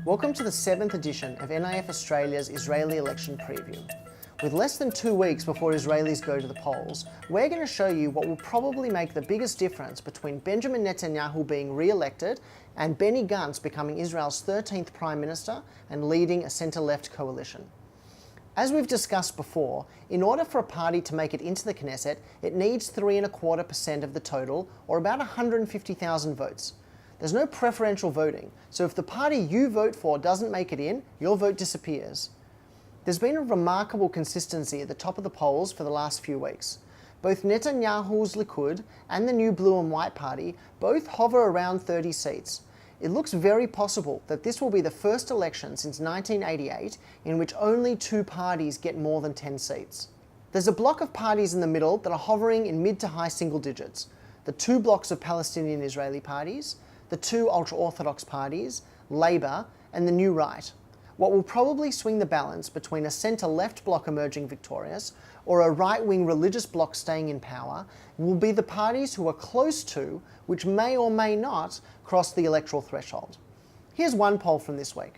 Welcome to the 7th edition of NIF Australia's Israeli election preview. With less than 2 weeks before Israelis go to the polls, we're going to show you what will probably make the biggest difference between Benjamin Netanyahu being re-elected and Benny Gantz becoming Israel's 13th Prime Minister and leading a centre-left coalition. As we've discussed before, in order for a party to make it into the Knesset, it needs 3.25% of the total, or about 150,000 votes. There's no preferential voting, so if the party you vote for doesn't make it in, your vote disappears. There's been a remarkable consistency at the top of the polls for the last few weeks. Both Netanyahu's Likud and the new Blue and White Party both hover around 30 seats. It looks very possible that this will be the first election since 1988 in which only 2 parties get more than 10 seats. There's a block of parties in the middle that are hovering in mid to high single digits. The 2 blocks of Palestinian Israeli parties, the 2 ultra-Orthodox parties, Labour, and the New Right. What will probably swing the balance between a centre-left bloc emerging victorious or a right-wing religious bloc staying in power will be the parties who are close to, which may or may not, cross the electoral threshold. Here's one poll from this week.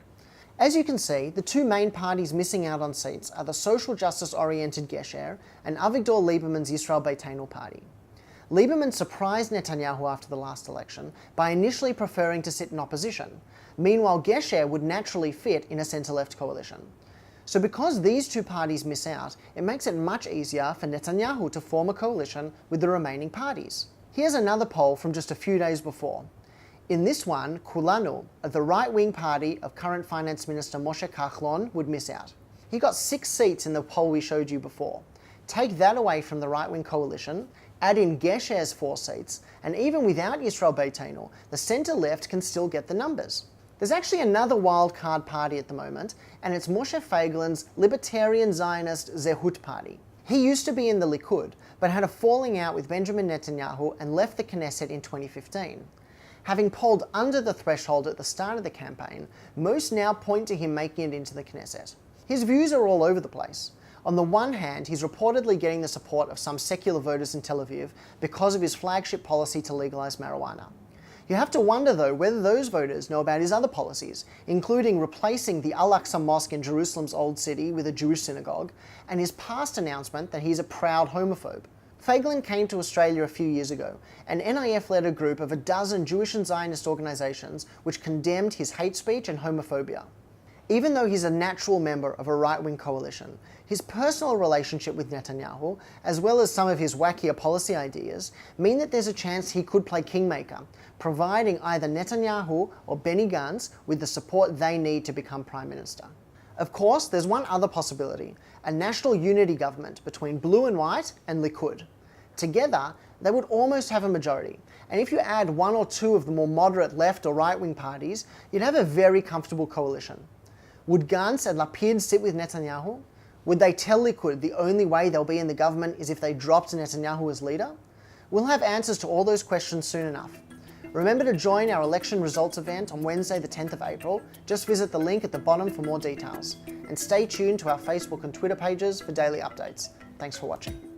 As you can see, the 2 main parties missing out on seats are the social justice-oriented Gesher and Avigdor Lieberman's Yisrael Beitenu party. Lieberman surprised Netanyahu after the last election by initially preferring to sit in opposition. Meanwhile, Gesher would naturally fit in a centre-left coalition. So because these 2 parties miss out, it makes it much easier for Netanyahu to form a coalition with the remaining parties. Here's another poll from just a few days before. In this one, Kulanu, the right-wing party of current Finance Minister Moshe Feiglin, would miss out. He got 6 seats in the poll we showed you before. Take that away from the right-wing coalition, add in Gesher's 4 seats, and even without Yisrael Beitenu, the centre-left can still get the numbers. There's actually another wild-card party at the moment, and it's Moshe Feiglin's Libertarian Zionist Zehut party. He used to be in the Likud, but had a falling out with Benjamin Netanyahu and left the Knesset in 2015. Having polled under the threshold at the start of the campaign, most now point to him making it into the Knesset. His views are all over the place. On the one hand, he's reportedly getting the support of some secular voters in Tel Aviv because of his flagship policy to legalise marijuana. You have to wonder, though, whether those voters know about his other policies, including replacing the Aqsa mosque in Jerusalem's Old City with a Jewish synagogue, and his past announcement that he's a proud homophobe. Feiglin came to Australia a few years ago, and NIF led a group of a dozen Jewish and Zionist organisations which condemned his hate speech and homophobia. Even though he's a natural member of a right-wing coalition, his personal relationship with Netanyahu, as well as some of his wackier policy ideas, mean that there's a chance he could play kingmaker, providing either Netanyahu or Benny Gantz with the support they need to become Prime Minister. Of course, there's one other possibility, a national unity government between Blue and White and Likud. Together, they would almost have a majority, and if you add 1 or 2 of the more moderate left or right-wing parties, you'd have a very comfortable coalition. Would Gantz and Lapid sit with Netanyahu? Would they tell Likud the only way they'll be in the government is if they dropped Netanyahu as leader? We'll have answers to all those questions soon enough. Remember to join our election results event on Wednesday the 10th of April. Just visit the link at the bottom for more details. And stay tuned to our Facebook and Twitter pages for daily updates. Thanks for watching.